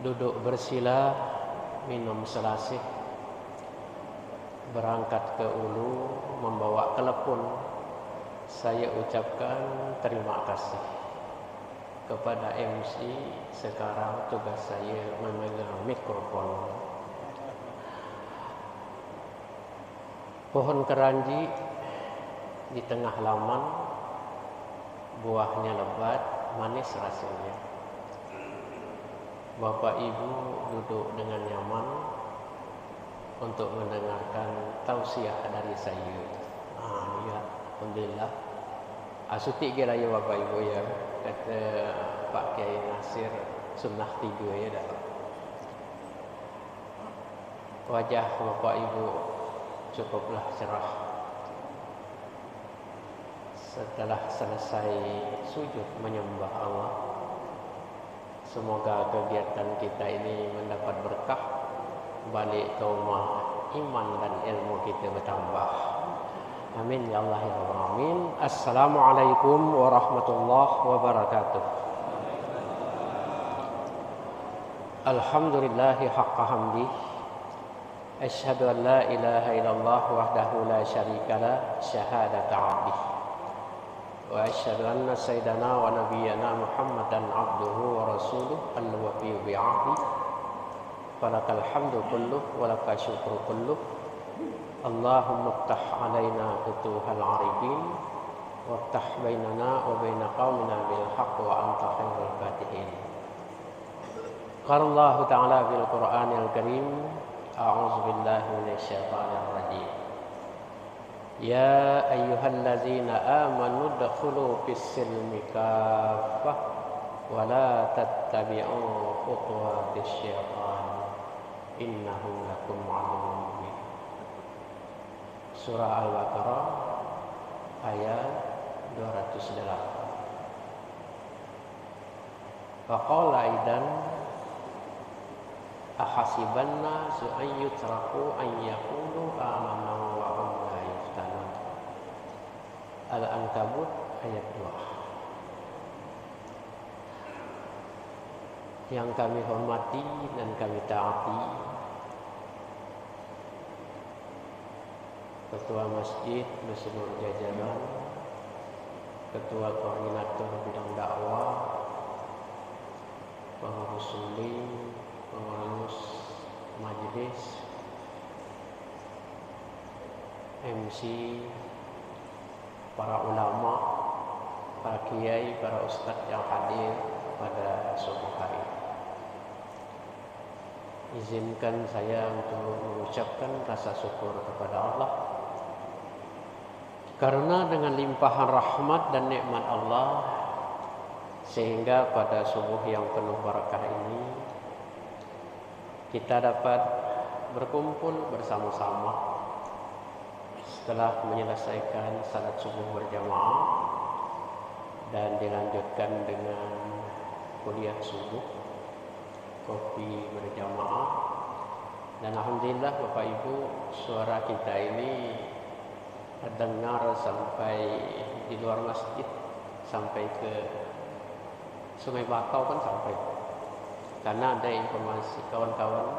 duduk bersila, minum selasih, berangkat ke Ulu, membawa telepon. Saya ucapkan terima kasih kepada MC. Sekarang tugas saya memegang mikrofon. Pohon keranji di tengah laman, buahnya lebat, manis rasanya. Bapak Ibu duduk dengan nyaman untuk mendengarkan tausiah dari saya. Ya, alhamdulillah. Asutik kira ya Bapak Ibu ya, kata Pak Kiai Nasir, sunnah 3 ya dah. Wajah Bapak Ibu cukuplah cerah. Setelah selesai sujud menyembah Allah, semoga kegiatan kita ini mendapat berkah, balik ke rumah iman dan ilmu kita bertambah. Amin ya Allah ya Rabbal alamin. Assalamualaikum warahmatullahi wabarakatuh. Alhamdulillahi haqqa hamdi. Asyhadu an la ilaha illallah wahdahu la syarikalah syahadata 'abdi. Wa asyhadu anna sayyidana wa nabiyyana Muhammadan 'abduhu wa rasuluh al-wafiyyu bi'ahdi. Falakal hamdu kulluh wa lakal syukru kulluh. Allahumma iftah 'alaina futuhal 'arifin waftah bainana wa baina qaumina bil haqq wa anta khairul fatihin. Qala Allah ta'ala fil Qur'anil Karim, a'udzu billahi minasy syaithanir rajim. Ya ayyuhallazina amanu dkhulu fis silmi kaffah wa la tattabi'u khutuwatis syaitan innahu lakum 'aduwwun mubin. Surah Al-Baqarah ayat 208. Faqala aidan ahasiban nasu an yutraku an yaqulu amanna wa hum la yuftanun. Al-Ankabut ayat 2. Yang kami hormati dan kami taati Ketua Masjid beseluruh jajaran, Ketua Koordinator Bidang Dakwah, pengurus suling, pengurus majelis, MC, para ulama, para kiai, para ustadz yang hadir pada subuh hari. Izinkan saya untuk mengucapkan rasa syukur kepada Allah, karena dengan limpahan rahmat dan nikmat Allah, sehingga pada subuh yang penuh barakah ini kita dapat berkumpul bersama-sama setelah menyelesaikan salat subuh berjamaah dan dilanjutkan dengan kuliah subuh, kopi berjamaah. Dan alhamdulillah Bapak Ibu, suara kita ini terdengar sampai di luar masjid, sampai ke Sungai Bakau kan sampai. Karena ada informasi kawan-kawan,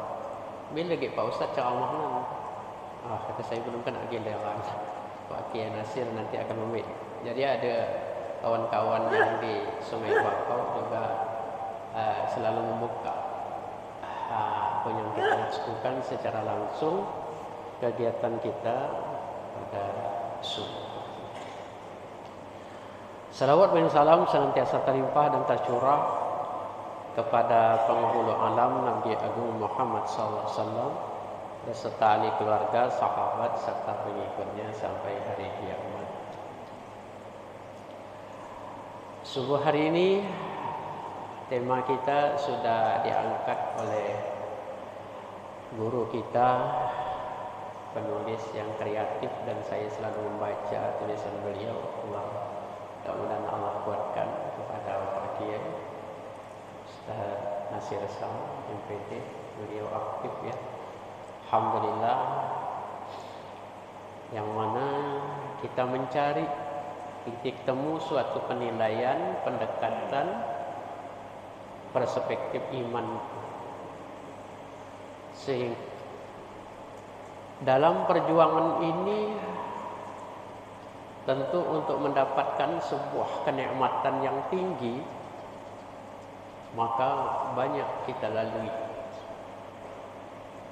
bila lagi Pak Ustaz ceramah kata saya belum kena giliran, Pak Kiai Nasir nanti akan memik. Jadi ada kawan-kawan yang di Sungai Bakau juga selalu membuka apa yang kita lakukan secara langsung kegiatan kita pada subuh. Salawat dan salam senantiasa terlimpah dan tercurah kepada penghulu alam Nabi Agung Muhammad SAW beserta ahli keluarga, sahabat serta pengikutnya sampai hari kiamat. Subuh hari ini tema kita sudah diangkat oleh guru kita, penulis yang kreatif, dan saya selalu membaca tulisan beliau. Mudah-mudahan Allah kuatkan kepada Pak Kiai Ustaz Nasir Sam, MPT, beliau aktif ya. Alhamdulillah, yang mana kita mencari titik temu suatu penilaian, pendekatan, perspektif iman Sehingga dalam perjuangan ini tentu untuk mendapatkan sebuah kenikmatan yang tinggi, maka banyak kita lalui.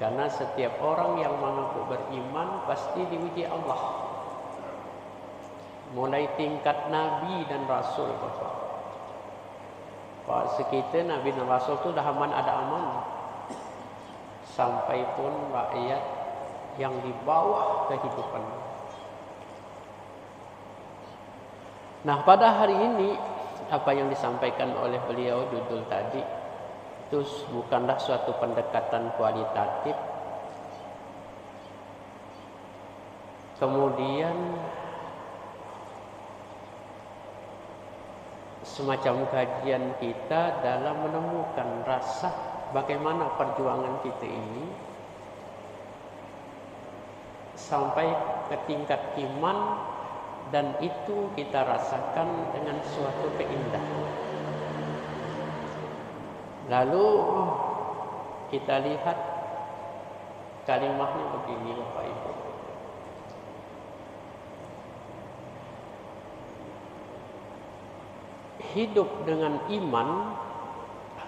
Karena setiap orang yang mengaku beriman pasti diuji Allah. Mulai tingkat Nabi dan Rasul, Bapak. Pak sekitar Nabi dan Rasul itu dah aman ada aman. Sampai pun rakyat yang di bawah kehidupan. Nah, pada hari ini apa yang disampaikan oleh beliau judul tadi itu bukanlah suatu pendekatan kualitatif. Kemudian semacam kajian kita dalam menemukan rasa bagaimana perjuangan kita ini sampai ke tingkat iman, dan itu kita rasakan dengan suatu keindahan. Lalu kita lihat kalimatnya begini, Bapak Ibu. Hidup dengan iman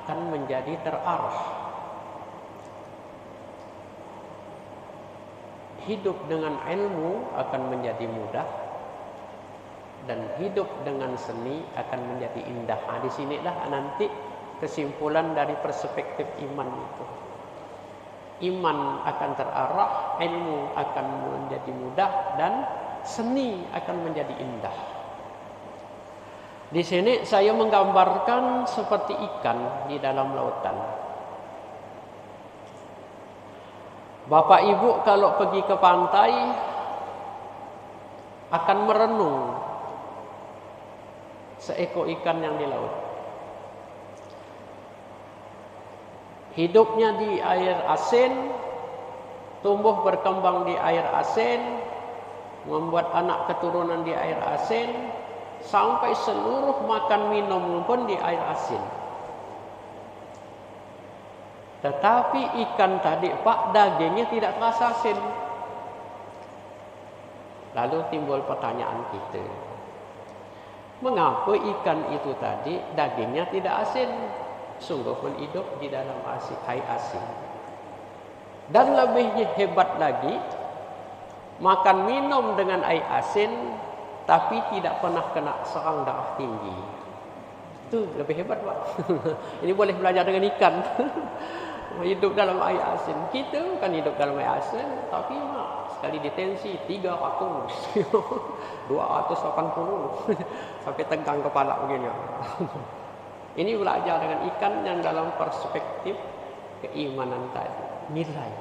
akan menjadi terarah. Hidup dengan ilmu akan menjadi mudah, dan hidup dengan seni akan menjadi indah. Di sinilah nanti kesimpulan dari perspektif iman itu. Iman akan terarah, ilmu akan menjadi mudah, dan seni akan menjadi indah. Di sini saya menggambarkan seperti ikan di dalam lautan. Bapak Ibu kalau pergi ke pantai akan merenung seekor ikan yang di laut. Hidupnya di air asin, tumbuh berkembang di air asin, membuat anak keturunan di air asin, sampai seluruh makan minum pun di air asin. Tetapi ikan tadi, Pak, dagingnya tidak terasa asin. Lalu timbul pertanyaan kita, mengapa ikan itu tadi dagingnya tidak asin? Sungguh pun hidup di dalam air asin. Dan lebih hebat lagi, makan minum dengan air asin, tapi tidak pernah kena serang darah tinggi. Itu lebih hebat, Pak. Ini boleh belajar dengan ikan. Hidup dalam air asin. Kita bukan hidup dalam air asin, tapi sekali detensi 300, 280 sampai tegang kepala begini. Ini belajar dengan ikan yang dalam perspektif keimanan tadi, nilai.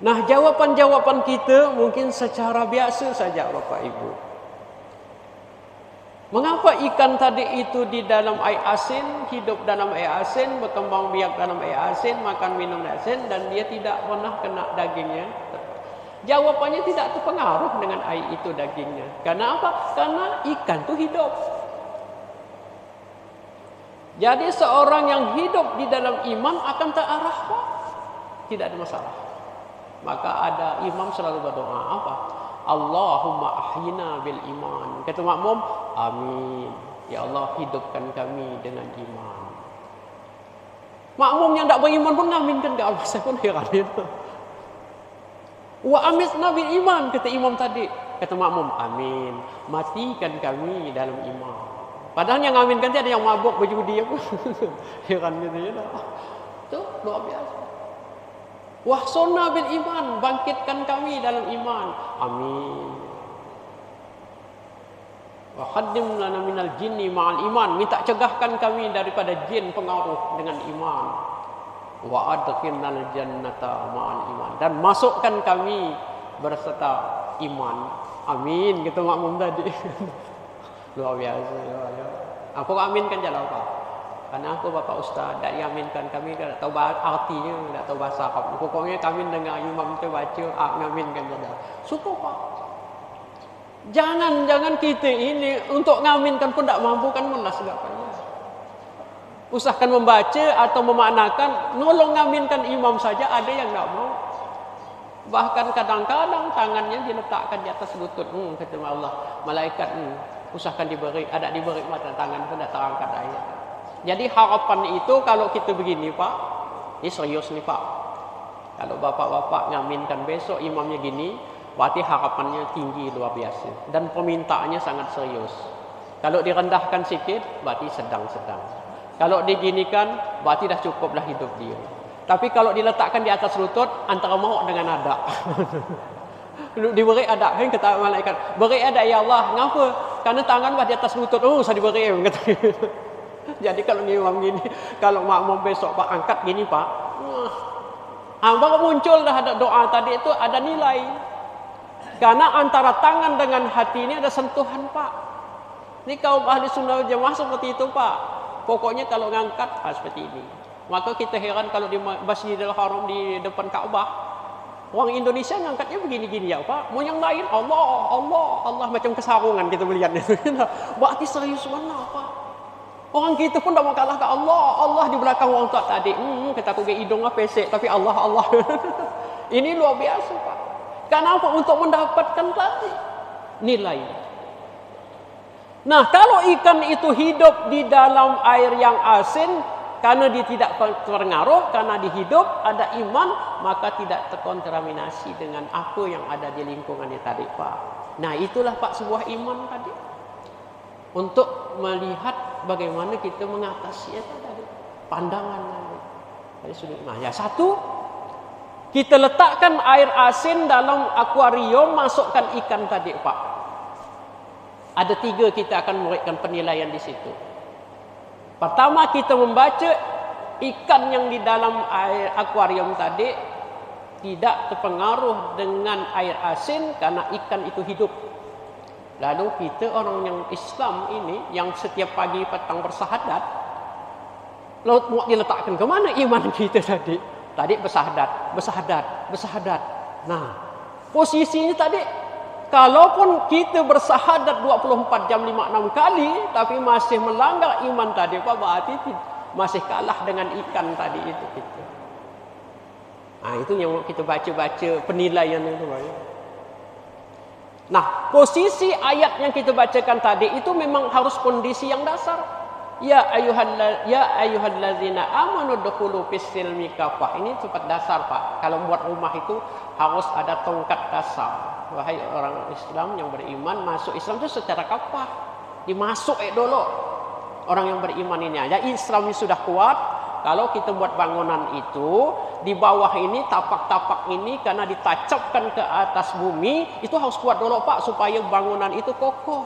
Nah, jawaban-jawaban kita mungkin secara biasa saja, Bapak Ibu. Mengapa ikan tadi itu di dalam air asin, hidup dalam air asin, berkembang biak dalam air asin, makan minum asin, dan dia tidak pernah kena dagingnya? Jawabannya tidak terpengaruh dengan air itu dagingnya. Karena apa? Karena ikan itu hidup. Jadi seorang yang hidup di dalam iman akan terarah, Pak. Tidak ada masalah. Maka ada imam selalu berdoa apa? Allahumma ahyina bil iman. Kata makmum, amin. Ya Allah, hidupkan kami dengan iman. Makmum yang tak beriman pun ngaminkan ke Allah. Saya pun heran itu. Wa amitna bil iman, kata imam tadi. Kata makmum, amin. Matikan kami dalam iman. Padahal yang ngaminkan ada yang mabuk berjudi apa. Heran gitu ya. Itu luar biasa. Wahsona bil iman, bangkitkan kami dalam iman. Amin. Wa khaddim lana minal jinni ma'al iman, minta cegahkan kami daripada jin pengaruh dengan iman. Wa adkhilnal jannata ma'al iman, dan masukkan kami berserta iman. Amin, gitu makmum tadi. Luar biasa. Aku aminkan jalan apa? Karena aku Bapak Ustaz, tak yaminkan kami, tak tahu artinya, tak tahu bahasa Arab. Pokoknya kami dengar imam itu baca, ngaminkan jalan. Cukup, Pak. Jangan kita ini untuk ngaminkan pun tak mampu, kan mulas segapanya. Usahakan membaca atau memaknakan, nolong ngaminkan imam saja ada yang tidak mau. Bahkan kadang-kadang tangannya diletakkan di atas lutut. Kata Allah, malaikat usahakan diberi, ada diberi mata tangan pun dah terangkat ayat. Jadi harapan itu kalau kita begini Pak, ini serius nih Pak. Kalau bapak-bapak ngaminkan besok imamnya gini, berarti harapannya tinggi luar biasa. Dan permintaannya sangat serius. Kalau direndahkan sikit, berarti sedang-sedang. Kalau diginikan, berarti dah cukuplah hidup dia. Tapi kalau diletakkan di atas lutut, antara maut dengan ada. Diberi ada, kan kata malaikat, beri ada ya Allah. Ngapa? Karena tangan di atas lutut. Saya diberi. Kata. Jadi kalau imam gini, kalau makmum besok Pak angkat gini Pak, baru muncul dah ada doa tadi itu ada nilai. Karena antara tangan dengan hati ini ada sentuhan Pak. Ini kaum ahli sunnah jamaah seperti itu Pak. Pokoknya kalau ngangkat seperti ini. Maka kita heran kalau di Masjidil Haram di depan Ka'bah, orang Indonesia ngangkatnya begini-gini ya Pak. Mau yang lain Allah macam kesarungan kita melihatnya. Berarti serius mana Pak? Orang kita pun tak mau kalah ke Allah di belakang orang tua tadi. Kata aku ke hidung pesek tapi Allah. Ini luar biasa Pak. Kenapa? Untuk mendapatkan tadi nilai. Nah, kalau ikan itu hidup di dalam air yang asin, karena dia tidak terpengaruh, karena dihidup, ada iman, maka tidak terkontaminasi dengan apa yang ada di lingkungan dia tadi Pak. Nah, itulah Pak sebuah iman tadi. Untuk melihat bagaimana kita mengatasi itu tadi. Pandangan dari sudut pandang. Satu, kita letakkan air asin dalam akuarium, masukkan ikan tadi Pak. Ada 3 kita akan memberikan penilaian di situ. Pertama, kita membaca ikan yang di dalam air akuarium tadi tidak terpengaruh dengan air asin karena ikan itu hidup. Lalu kita orang yang Islam ini yang setiap pagi petang bersahadat, lalu mau diletakkan ke mana iman kita tadi? Tadi bersahadat. Nah, posisinya tadi kalaupun kita bersahadat 24 jam 5-6 kali tapi masih melanggar iman tadi Pak, berarti masih kalah dengan ikan tadi itu kita. Nah, itu yang kita baca penilaian itu Pak. Nah, posisi ayat yang kita bacakan tadi itu memang harus kondisi yang dasar. Ya ayyuhallazina amanu dukhulu fis-silmi kafah. Ini tempat dasar Pak. Kalau buat rumah itu harus ada tongkat dasar. Wahai orang Islam yang beriman, masuk Islam itu secara kafah. Dimasuk dulu orang yang beriman ini. Ya, Islam ini sudah kuat. Kalau kita buat bangunan itu, di bawah ini, tapak-tapak ini, karena ditacapkan ke atas bumi, itu harus kuat dulu Pak, supaya bangunan itu kokoh.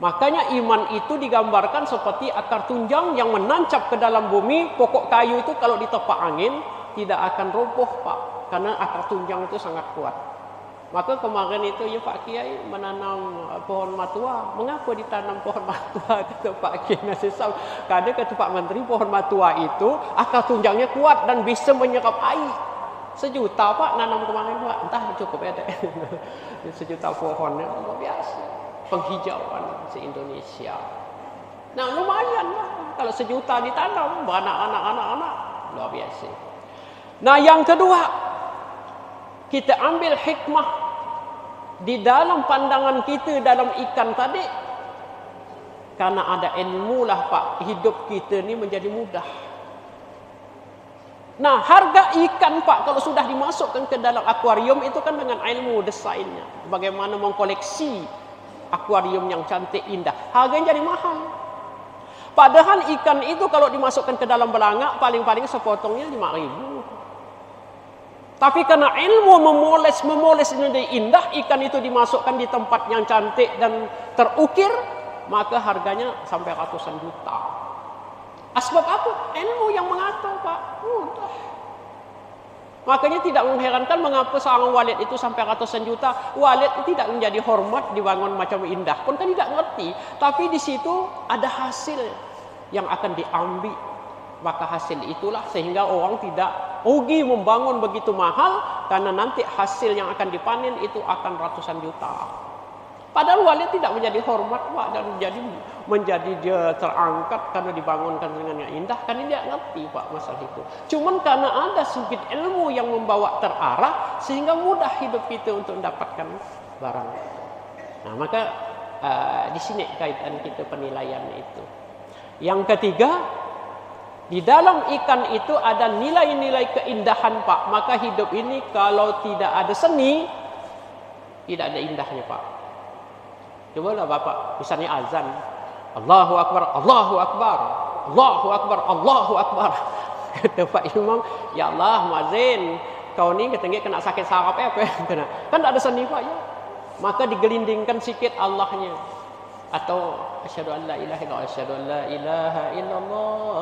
Makanya iman itu digambarkan seperti akar tunjang yang menancap ke dalam bumi. Pokok kayu itu kalau diterpa angin, tidak akan roboh Pak, karena akar tunjang itu sangat kuat. Maka kemarin itu ya Pak Kiai menanam pohon matua. Mengapa ditanam pohon matua? Kata Pak Kiai Nasisam. Kadang kata Pak Menteri, pohon matua itu akar tunjangnya kuat dan bisa menyerap air. 1 juta Pak nanam kemarin Pak. Entah cukup ada. 1 juta pohonnya luar biasa. Penghijauan se-Indonesia. Nah, lumayan lah. Kalau 1 juta ditanam beranak-anak luar biasa. Nah, yang kedua, kita ambil hikmah di dalam pandangan kita dalam ikan tadi. Karena ada ilmu lah Pak, hidup kita ni menjadi mudah. Nah, harga ikan Pak kalau sudah dimasukkan ke dalam akuarium itu kan dengan ilmu desainnya. Bagaimana mengkoleksi akuarium yang cantik indah. Harganya jadi mahal. Padahal ikan itu kalau dimasukkan ke dalam belanga paling-paling sepotongnya 5.000. Tapi karena ilmu memoles menjadi indah, ikan itu dimasukkan di tempat yang cantik dan terukir, maka harganya sampai ratusan juta. Sebab apa? Ilmu yang mengatur Pak. Mudah. Makanya tidak mengherankan mengapa seorang walid itu sampai ratusan juta. Walid tidak menjadi hormat dibangun macam indah pun kan tidak ngerti. Tapi di situ ada hasil yang akan diambil. Maka hasil itulah sehingga orang tidak rugi membangun begitu mahal, karena nanti hasil yang akan dipanen itu akan ratusan juta. Padahal walid tidak menjadi hormat Pak, dan menjadi menjadi dia terangkat karena dibangunkan dengan yang indah, kan dia ngerti Pak masalah itu. Cuman karena ada sudut ilmu yang membawa terarah sehingga mudah hidup kita untuk mendapatkan barang. Nah, maka di sini kaitan kita penilaian itu. Yang ketiga, di dalam ikan itu ada nilai-nilai keindahan Pak. Maka hidup ini kalau tidak ada seni, tidak ada indahnya Pak. Cobalah Bapak, misalnya azan, Allahu Akbar, Allahu Akbar, Allahu Akbar, Allahu Akbar. Kata Pak Imam, ya Allah muazzin, kau ni katanya kena sakit saraf apa? Kena. Kan tak ada seni Pak ya. Maka digelindingkan sikit Allahnya. Atau asyhadu an la ilaha illallah, asyhadu an la ilaha illallah.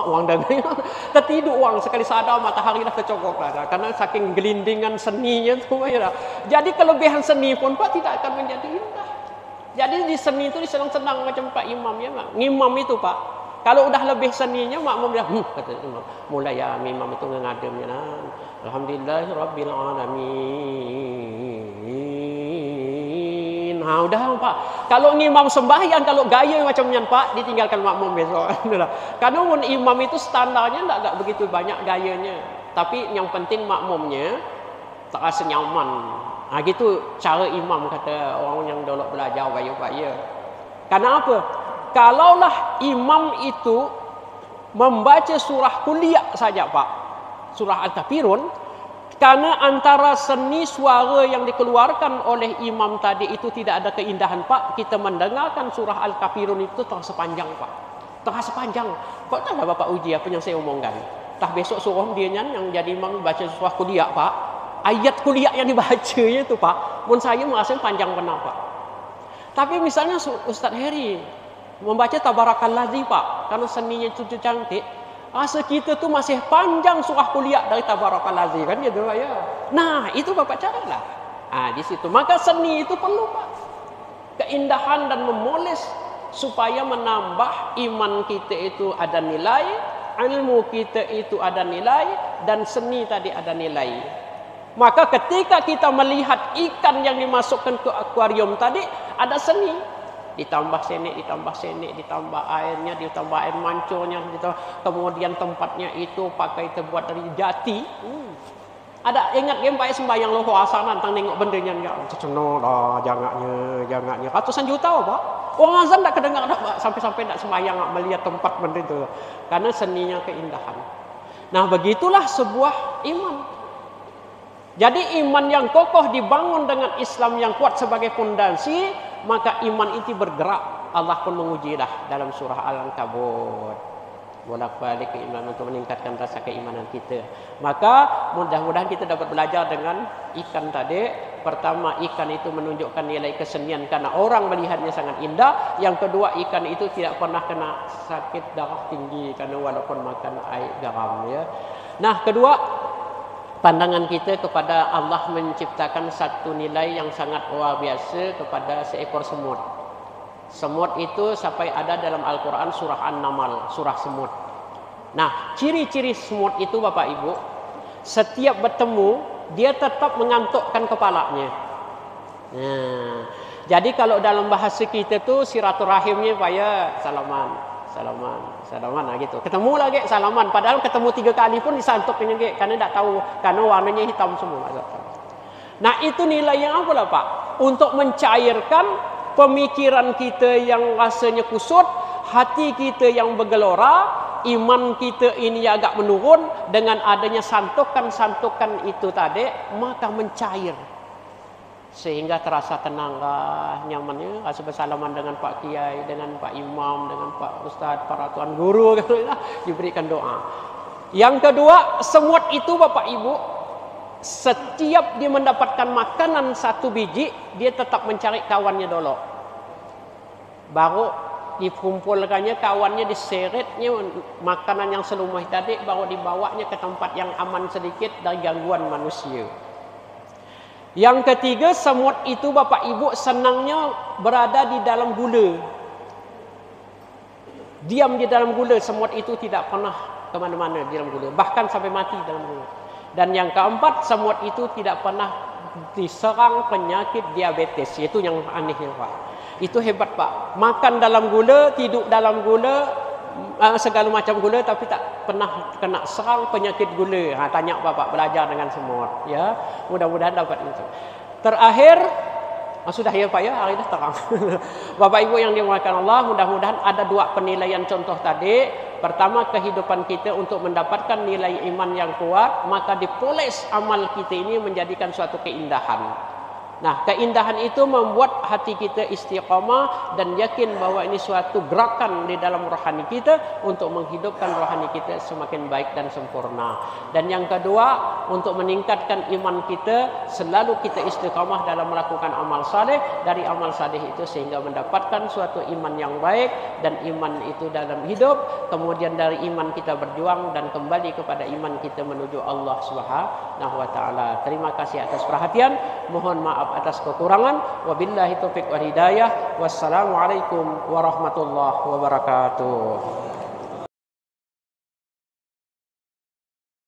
Uang dagangnya tertidur uang sekali sadar matahari dah kecokok dah. Karena saking gelindingan seninya tu ya. Jadi kelebihan seni pun Pak tidak akan menjadi indah. Jadi di seni itu disenang-senang macam Pak Imam ya Mak. Ngimam itu Pak. Kalau udah lebih seninya makmum dia kata imam. Mulai ya imam itu ngademnya nah. Alhamdulillahirabbil alamin. Nah, udah Pak. Kalau imam sembahyang kalau gaya macamnya Pak ditinggalkan makmum besok. Karena imam itu standarnya enggak begitu banyak gayanya. Tapi yang penting makmumnya tak rasa nyaman. Nah, gitu cara imam kata orang yang dulu belajar bayu-bayu. Karena apa? Kalaulah imam itu membaca surah kuliah saja Pak, surah Al-Kafirun, karena antara seni suara yang dikeluarkan oleh imam tadi itu tidak ada keindahan Pak, kita mendengarkan surah Al-Kafirun itu terasa panjang Pak, terasa panjang. Kok tak ada Bapak uji apa yang saya omongkan? Tah besok suruh dia yang jadi imam baca surah kuliah Pak, ayat kuliah yang dibacanya itu Pak, mun saya merasa panjang benar Pak. Tapi misalnya Ustaz Heri membaca Tabarakalladzi Pak, karena seninya itu cantik, rasa kita tu masih panjang surah kuliah dari Tabarakalladzi kan gitu Pak ya. Nah, itu Bapak caralah. Di situ. Maka seni itu perlu Pak. Keindahan dan memoles supaya menambah iman kita itu ada nilai, ilmu kita itu ada nilai, dan seni tadi ada nilai. Maka ketika kita melihat ikan yang dimasukkan ke akuarium tadi ada seni. Ditambah senik, ditambah airnya, ditambah air mancurnya, kemudian tempatnya itu pakai terbuat dari jati. Ada ingat game Pak sembahyang loho asana tentang nengok bendanya enggak cenoh lah jangaknya ratusan juta Pak. Orang azan tak kedengar dah Pak, sampai-sampai tak sembahyang melihat tempat benda itu karena seninya keindahan. Nah, begitulah sebuah iman. Jadi iman yang kokoh dibangun dengan Islam yang kuat sebagai fondasi, maka iman itu bergerak. Allah pun menguji dah dalam surah Al-Ankabut. Bolak-balik keimanan untuk meningkatkan rasa keimanan kita. Maka mudah-mudahan kita dapat belajar dengan ikan tadi. Pertama, ikan itu menunjukkan nilai kesenian karena orang melihatnya sangat indah. Yang kedua, ikan itu tidak pernah kena sakit darah tinggi karena walaupun makan air garam ya. Nah, kedua, pandangan kita kepada Allah menciptakan satu nilai yang sangat luar biasa kepada seekor semut. Semut itu sampai ada dalam Al-Quran surah An-Naml, surah semut. Nah, ciri-ciri semut itu Bapak Ibu, setiap bertemu dia tetap mengantukkan kepalanya. Nah, jadi kalau dalam bahasa kita tuh silaturahimnya supaya salaman gitu. Ketemu lagi salaman, padahal ketemu 3 kali pun disantuknya lagi karena tidak tahu karena warnanya hitam semua. Nah, itu nilai yang apa lah Pak? Untuk mencairkan pemikiran kita yang rasanya kusut, hati kita yang bergelora, iman kita ini agak menurun dengan adanya santukan-santukan itu tadi, maka mencair. Sehingga terasa tenang lah, nyamannya, rasa bersalaman dengan Pak Kiai, dengan Pak Imam, dengan Pak Ustaz, para tuan guru, diberikan doa. Yang kedua, semut itu Bapak Ibu, setiap dia mendapatkan makanan satu biji, dia tetap mencari kawannya dulu. Baru dikumpulkannya kawannya, diseretnya makanan yang selumah tadi, baru dibawanya ke tempat yang aman sedikit dari gangguan manusia. Yang ketiga, semut itu Bapak Ibu senangnya berada di dalam gula. Diam di dalam gula, semut itu tidak pernah kemana-mana di dalam gula. Bahkan sampai mati dalam gula. Dan yang keempat, semut itu tidak pernah diserang penyakit diabetes. Itu yang anehnya Pak. Itu hebat Pak. Makan dalam gula, tidur dalam gula, segala macam gula, tapi tak pernah kena serang penyakit gula. Tanya Bapak, belajar dengan semua. Ya, mudah-mudahan dapat itu. Terakhir, sudah ya Pak ya, hari dah terang. Bapak Ibu yang dimuliakan Allah, mudah-mudahan ada dua penilaian contoh tadi. Pertama, kehidupan kita untuk mendapatkan nilai iman yang kuat, maka dipoles amal kita ini menjadikan suatu keindahan. Nah, keindahan itu membuat hati kita istiqamah dan yakin bahwa ini suatu gerakan di dalam rohani kita untuk menghidupkan rohani kita semakin baik dan sempurna. Dan yang kedua, untuk meningkatkan iman kita, selalu kita istiqamah dalam melakukan amal saleh. Dari amal saleh itu sehingga mendapatkan suatu iman yang baik, dan iman itu dalam hidup. Kemudian dari iman kita berjuang dan kembali kepada iman kita menuju Allah Subhanahu wa taala. Terima kasih atas perhatian. Mohon maaf atas kekurangan. Wabillahi taufiq wal hidayah. Wassalamualaikum warahmatullahi wabarakatuh.